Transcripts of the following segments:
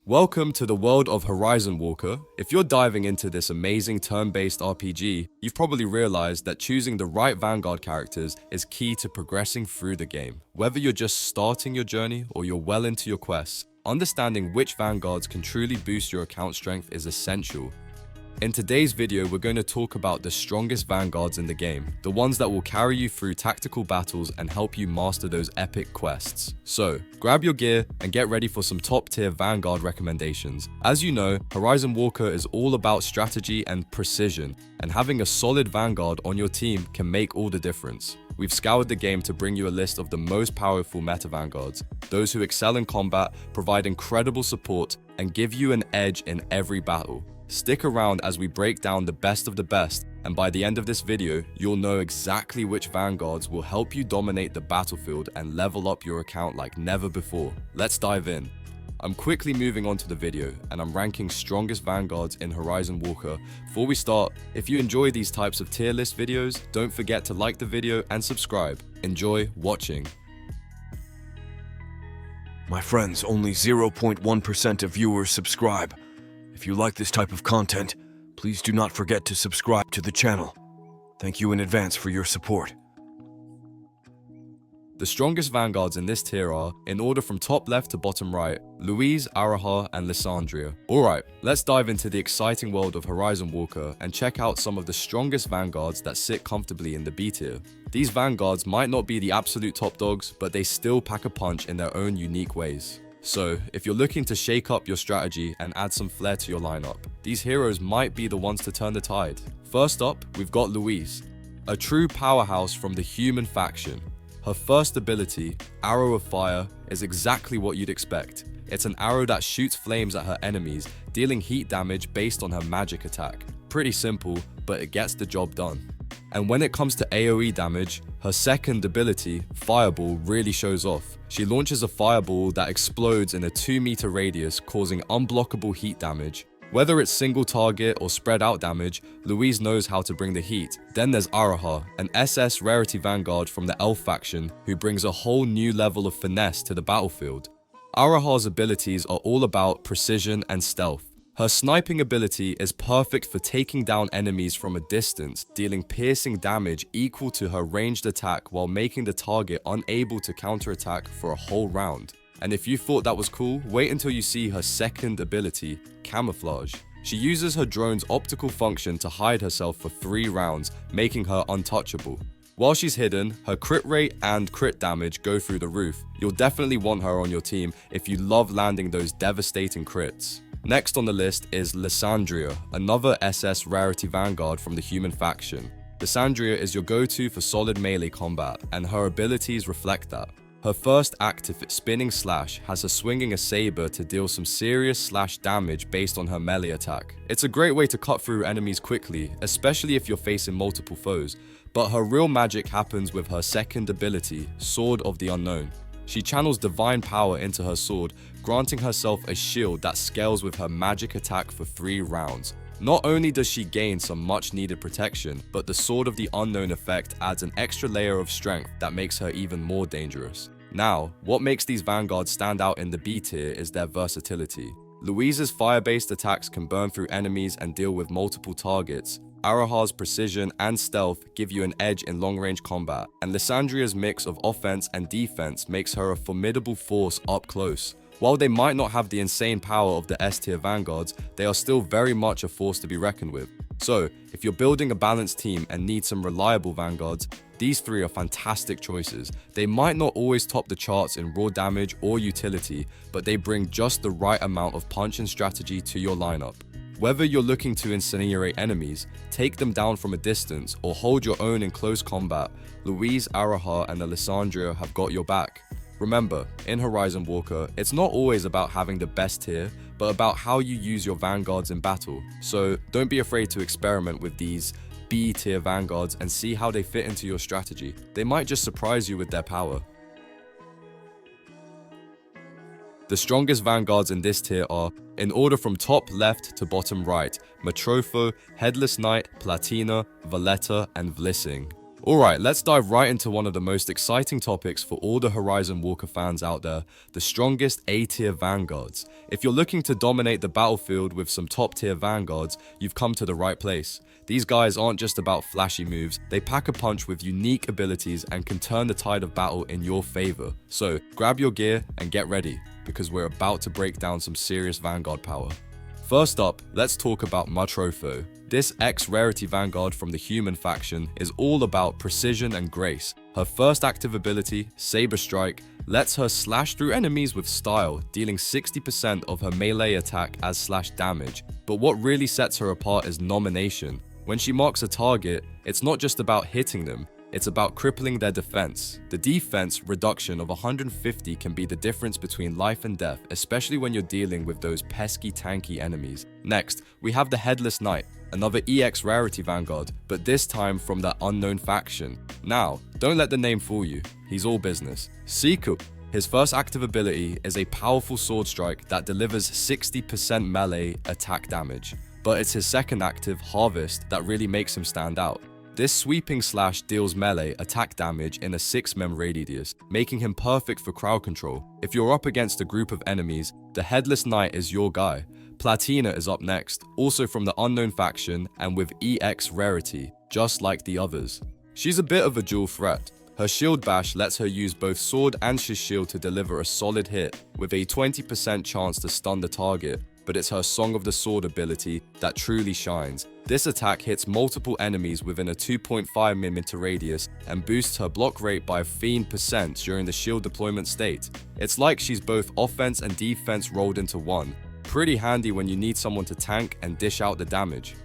Welcome to the world of Horizon Walker. If you're diving into this amazing turn-based RPG, you've probably realized that choosing the right Vanguard characters is key to progressing through the game. Whether you're just starting your journey or you're well into your quests, understanding which Vanguards can truly boost your account strength is essential. In today's video, we're going to talk about the strongest Vanguards in the game, the ones that will carry you through tactical battles and help you master those epic quests. So, grab your gear and get ready for some top tier Vanguard recommendations. As you know, Horizon Walker is all about strategy and precision, and having a solid Vanguard on your team can make all the difference. We've scoured the game to bring you a list of the most powerful meta Vanguards, those who excel in combat, provide incredible support, and give you an edge in every battle. Stick around as we break down the best of the best, and by the end of this video, you'll know exactly which Vanguards will help you dominate the battlefield and level up your account like never before. Let's dive in. I'm quickly moving on to the video, and I'm ranking strongest Vanguards in Horizon Walker. Before we start, if you enjoy these types of tier list videos, don't forget to like the video and subscribe. Enjoy watching. My friends, only 0.1% of viewers subscribe. If you like this type of content, please do not forget to subscribe to the channel. Thank you in advance for your support. The strongest Vanguards in this tier are, in order from top left to bottom right, Louise, Araha, and Lysandria. Alright, let's dive into the exciting world of Horizon Walker and check out some of the strongest Vanguards that sit comfortably in the B tier. These Vanguards might not be the absolute top dogs, but they still pack a punch in their own unique ways. So, if you're looking to shake up your strategy and add some flair to your lineup, these heroes might be the ones to turn the tide. First up, we've got Louise, a true powerhouse from the human faction. Her first ability, Arrow of Fire, is exactly what you'd expect. It's an arrow that shoots flames at her enemies, dealing heat damage based on her magic attack. Pretty simple, but it gets the job done. And when it comes to AoE damage, her second ability, Fireball, really shows off. She launches a fireball that explodes in a 2-meter radius, causing unblockable heat damage. Whether it's single target or spread out damage, Louise knows how to bring the heat. Then there's Araha, an SS Rarity Vanguard from the Elf faction, who brings a whole new level of finesse to the battlefield. Araha's abilities are all about precision and stealth. Her sniping ability is perfect for taking down enemies from a distance, dealing piercing damage equal to her ranged attack while making the target unable to counterattack for a whole round. And if you thought that was cool, wait until you see her second ability, Camouflage. She uses her drone's optical function to hide herself for 3 rounds, making her untouchable. While she's hidden, her crit rate and crit damage go through the roof. You'll definitely want her on your team if you love landing those devastating crits. Next on the list is Lysandria, another SS Rarity Vanguard from the human faction. Lysandria is your go-to for solid melee combat, and her abilities reflect that. Her first active spinning slash has her swinging a saber to deal some serious slash damage based on her melee attack. It's a great way to cut through enemies quickly, especially if you're facing multiple foes, but her real magic happens with her second ability, Sword of the Unknown. She channels divine power into her sword, granting herself a shield that scales with her magic attack for 3 rounds. Not only does she gain some much needed protection, but the Sword of the Unknown effect adds an extra layer of strength that makes her even more dangerous. Now, what makes these Vanguards stand out in the B tier is their versatility. Louise's fire-based attacks can burn through enemies and deal with multiple targets. Araha's precision and stealth give you an edge in long-range combat, and Lysandria's mix of offense and defense makes her a formidable force up close. While they might not have the insane power of the S-tier Vanguards, they are still very much a force to be reckoned with. So, if you're building a balanced team and need some reliable Vanguards, these 3 are fantastic choices. They might not always top the charts in raw damage or utility, but they bring just the right amount of punch and strategy to your lineup. Whether you're looking to incinerate enemies, take them down from a distance, or hold your own in close combat, Louise, Araha, and Lysandria have got your back. Remember, in Horizon Walker, it's not always about having the best tier, but about how you use your Vanguards in battle. So don't be afraid to experiment with these B tier Vanguards and see how they fit into your strategy. They might just surprise you with their power. The strongest Vanguards in this tier are, in order from top left to bottom right, Matropho, Headless Knight, Platina, Valletta, and Vlissing. Alright, let's dive right into one of the most exciting topics for all the Horizon Walker fans out there, the strongest A-tier Vanguards. If you're looking to dominate the battlefield with some top-tier Vanguards, you've come to the right place. These guys aren't just about flashy moves, they pack a punch with unique abilities and can turn the tide of battle in your favor. So, grab your gear and get ready, because we're about to break down some serious Vanguard power. First up, let's talk about Matrofo. This X-Rarity Vanguard from the human faction is all about precision and grace. Her first active ability, Saber Strike, lets her slash through enemies with style, dealing 60% of her melee attack as slash damage. But what really sets her apart is Nomination. When she marks a target, it's not just about hitting them, it's about crippling their defense. The defense reduction of 150 can be the difference between life and death, especially when you're dealing with those pesky tanky enemies. Next, we have the Headless Knight, another EX Rarity Vanguard, but this time from the unknown faction. Now, don't let the name fool you, he's all business. Siku. His first active ability is a powerful sword strike that delivers 60% melee attack damage, but it's his second active, Harvest, that really makes him stand out. This sweeping slash deals melee attack damage in a 6-mem radius, making him perfect for crowd control. If you're up against a group of enemies, the Headless Knight is your guy. Platina is up next, also from the unknown faction and with EX Rarity, just like the others. She's a bit of a dual threat. Her shield bash lets her use both sword and shield to deliver a solid hit, with a 20% chance to stun the target, but it's her Song of the Sword ability that truly shines. This attack hits multiple enemies within a 2.5mm radius and boosts her block rate by 15% during the shield deployment state. It's like she's both offense and defense rolled into one. Pretty handy when you need someone to tank and dish out the damage.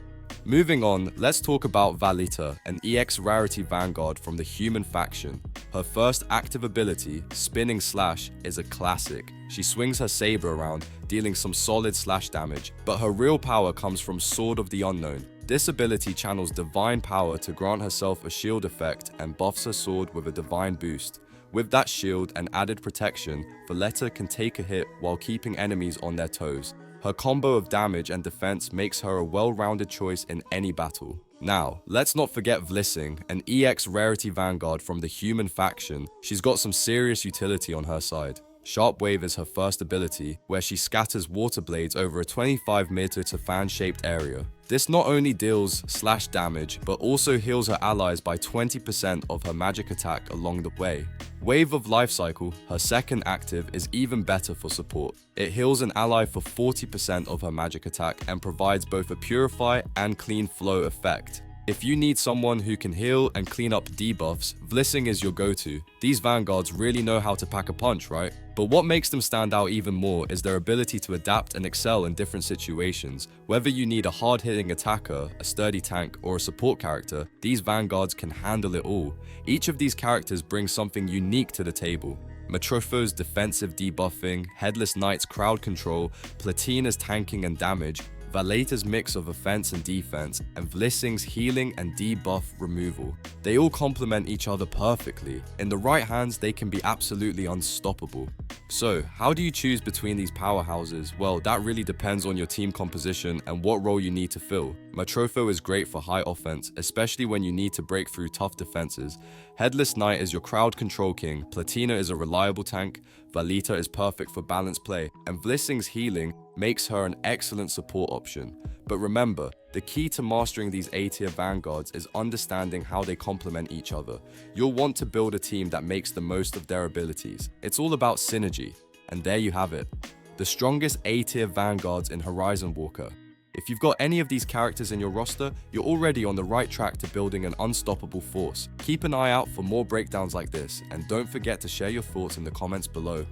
Moving on, let's talk about Valita, an EX Rarity Vanguard from the human faction. Her first active ability, Spinning Slash, is a classic. She swings her saber around, dealing some solid slash damage, but her real power comes from Sword of the Unknown. This ability channels divine power to grant herself a shield effect and buffs her sword with a divine boost. With that shield and added protection, Valeta can take a hit while keeping enemies on their toes. Her combo of damage and defense makes her a well-rounded choice in any battle. Now, let's not forget Vlissing, an EX Rarity Vanguard from the human faction. She's got some serious utility on her side. Sharp Wave is her first ability, where she scatters water blades over a 25-meter to fan-shaped area. This not only deals slash damage, but also heals her allies by 20% of her magic attack along the way. Wave of Life Cycle, her second active, is even better for support. It heals an ally for 40% of her magic attack and provides both a purify and clean flow effect. If you need someone who can heal and clean up debuffs, Vlissing is your go-to. These Vanguards really know how to pack a punch, right? But what makes them stand out even more is their ability to adapt and excel in different situations. Whether you need a hard-hitting attacker, a sturdy tank, or a support character, these Vanguards can handle it all. Each of these characters brings something unique to the table. Matrofo's defensive debuffing, Headless Knight's crowd control, Platina's tanking and damage, Valeta's mix of offense and defense, and Vlissing's healing and debuff removal. They all complement each other perfectly. In the right hands, they can be absolutely unstoppable. So, how do you choose between these powerhouses? Well, that really depends on your team composition and what role you need to fill. Matrofo is great for high offense, especially when you need to break through tough defenses. Headless Knight is your crowd control king, Platina is a reliable tank, Valeta is perfect for balanced play, and Vlissing's healing makes her an excellent support option. But remember, the key to mastering these A-tier Vanguards is understanding how they complement each other. You'll want to build a team that makes the most of their abilities. It's all about synergy, and there you have it. The strongest A-tier Vanguards in Horizon Walker. If you've got any of these characters in your roster, you're already on the right track to building an unstoppable force. Keep an eye out for more breakdowns like this, and don't forget to share your thoughts in the comments below.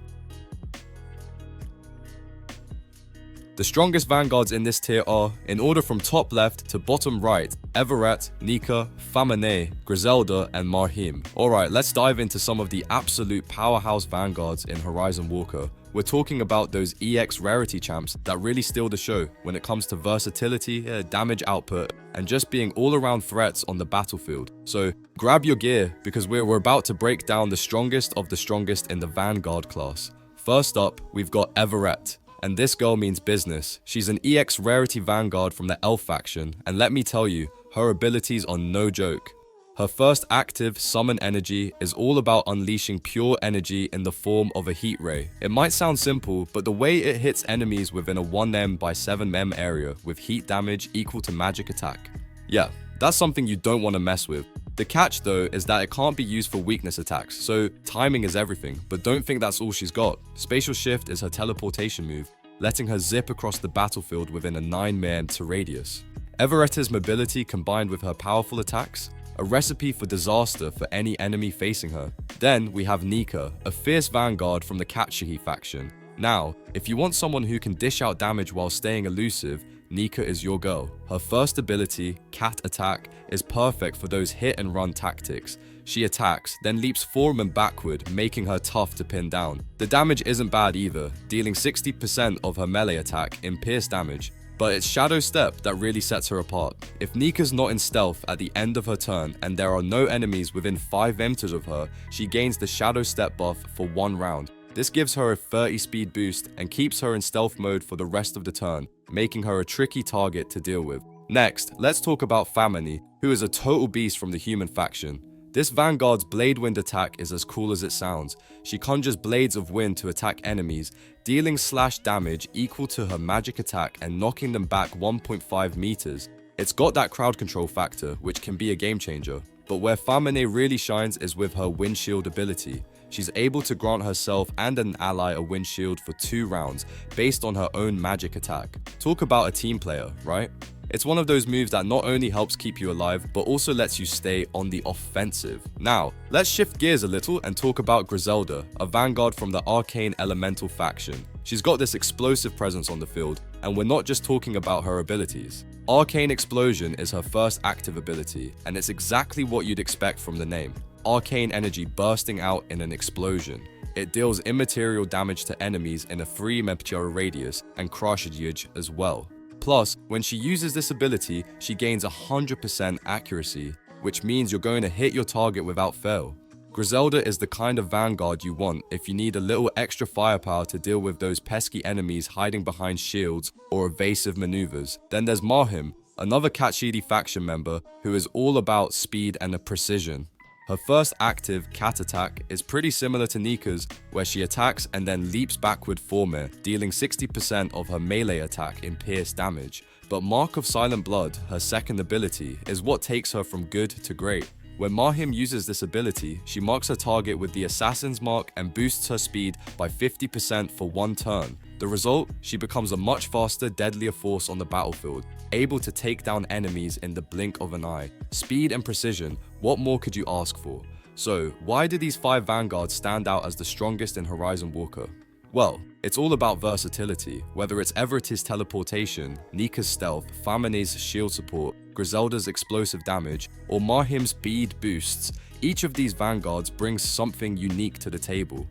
The strongest Vanguards in this tier are, in order from top left to bottom right, Everett, Nika, Famane, Griselda, and Marhim. Alright, let's dive into some of the absolute powerhouse Vanguards in Horizon Walker. We're talking about those EX Rarity champs that really steal the show when it comes to versatility, damage output, and just being all-around threats on the battlefield. So grab your gear, because we're about to break down the strongest of the strongest in the Vanguard class. First up, we've got Everett. And this girl means business. She's an EX Rarity Vanguard from the Elf faction, and let me tell you, her abilities are no joke. Her first active, Summon Energy, is all about unleashing pure energy in the form of a heat ray. It might sound simple, but the way it hits enemies within a 1m by 7m area with heat damage equal to magic attack. Yeah, that's something you don't want to mess with. The catch though is that it can't be used for weakness attacks, so timing is everything, but don't think that's all she's got. Spatial Shift is her teleportation move, letting her zip across the battlefield within a 9m radius. Everetta's mobility combined with her powerful attacks, a recipe for disaster for any enemy facing her. Then we have Nika, a fierce Vanguard from the Katsuhi faction. Now, if you want someone who can dish out damage while staying elusive, Nika is your girl. Her first ability, Cat Attack, is perfect for those hit and run tactics. She attacks, then leaps forward and backward, making her tough to pin down. The damage isn't bad either, dealing 60% of her melee attack in pierce damage. But it's Shadow Step that really sets her apart. If Nika's not in stealth at the end of her turn and there are no enemies within 5 meters of her, she gains the Shadow Step buff for 1 round. This gives her a 30 speed boost and keeps her in stealth mode for the rest of the turn, making her a tricky target to deal with. Next, let's talk about Famini, who is a total beast from the human faction. This Vanguard's Blade Wind attack is as cool as it sounds. She conjures blades of wind to attack enemies, dealing slash damage equal to her magic attack and knocking them back 1.5 meters. It's got that crowd control factor, which can be a game changer. But where Famine really shines is with her windshield ability. She's able to grant herself and an ally a windshield for 2 rounds, based on her own magic attack. Talk about a team player, right? It's one of those moves that not only helps keep you alive, but also lets you stay on the offensive. Now, let's shift gears a little and talk about Griselda, a Vanguard from the Arcane Elemental faction. She's got this explosive presence on the field, and we're not just talking about her abilities. Arcane Explosion is her first active ability, and it's exactly what you'd expect from the name. Arcane energy bursting out in an explosion. It deals immaterial damage to enemies in a 3m radius and crushes as well. Plus, when she uses this ability, she gains 100% accuracy, which means you're going to hit your target without fail. Griselda is the kind of Vanguard you want if you need a little extra firepower to deal with those pesky enemies hiding behind shields or evasive maneuvers. Then there's Mahim, another Katsuhi faction member who is all about speed and precision. Her first active, Cat Attack, is pretty similar to Nika's, where she attacks and then leaps backward 4m, dealing 60% of her melee attack in pierce damage. But Mark of Silent Blood, her second ability, is what takes her from good to great. When Mahim uses this ability, she marks her target with the Assassin's Mark and boosts her speed by 50% for 1 turn. The result? She becomes a much faster, deadlier force on the battlefield, able to take down enemies in the blink of an eye. Speed and precision, what more could you ask for? So, why do these 5 Vanguards stand out as the strongest in Horizon Walker? Well, it's all about versatility, whether it's Everett's teleportation, Nika's stealth, Famine's shield support, Griselda's explosive damage, or Mahim's speed boosts. Each of these Vanguards brings something unique to the table.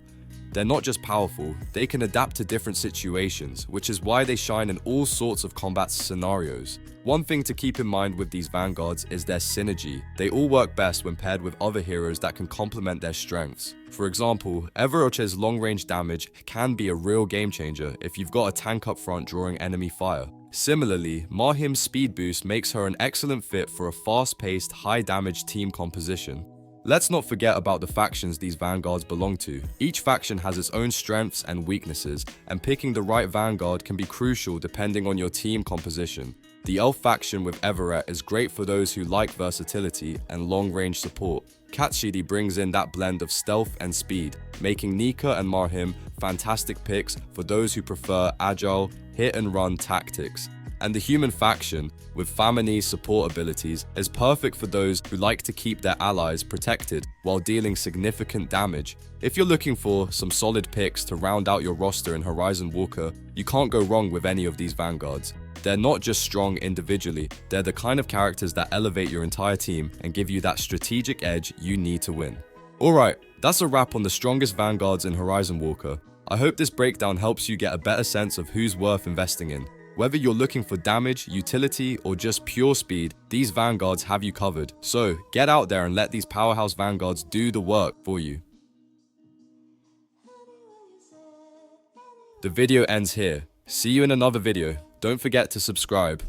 They're not just powerful, they can adapt to different situations, which is why they shine in all sorts of combat scenarios. One thing to keep in mind with these Vanguards is their synergy. They all work best when paired with other heroes that can complement their strengths. For example, Everett's long-range damage can be a real game changer if you've got a tank up front drawing enemy fire. Similarly, Mahim's speed boost makes her an excellent fit for a fast-paced, high-damage team composition. Let's not forget about the factions these Vanguards belong to. Each faction has its own strengths and weaknesses, and picking the right Vanguard can be crucial depending on your team composition. The Elf faction with Everett is great for those who like versatility and long-range support. Katsuhi brings in that blend of stealth and speed, making Nika and Mahim fantastic picks for those who prefer agile, hit-and-run tactics. And the human faction, with Famine's support abilities, is perfect for those who like to keep their allies protected while dealing significant damage. If you're looking for some solid picks to round out your roster in Horizon Walker, you can't go wrong with any of these Vanguards. They're not just strong individually, they're the kind of characters that elevate your entire team and give you that strategic edge you need to win. Alright, that's a wrap on the strongest Vanguards in Horizon Walker. I hope this breakdown helps you get a better sense of who's worth investing in. Whether you're looking for damage, utility, or just pure speed, these Vanguards have you covered. So, get out there and let these powerhouse Vanguards do the work for you. The video ends here. See you in another video. Don't forget to subscribe.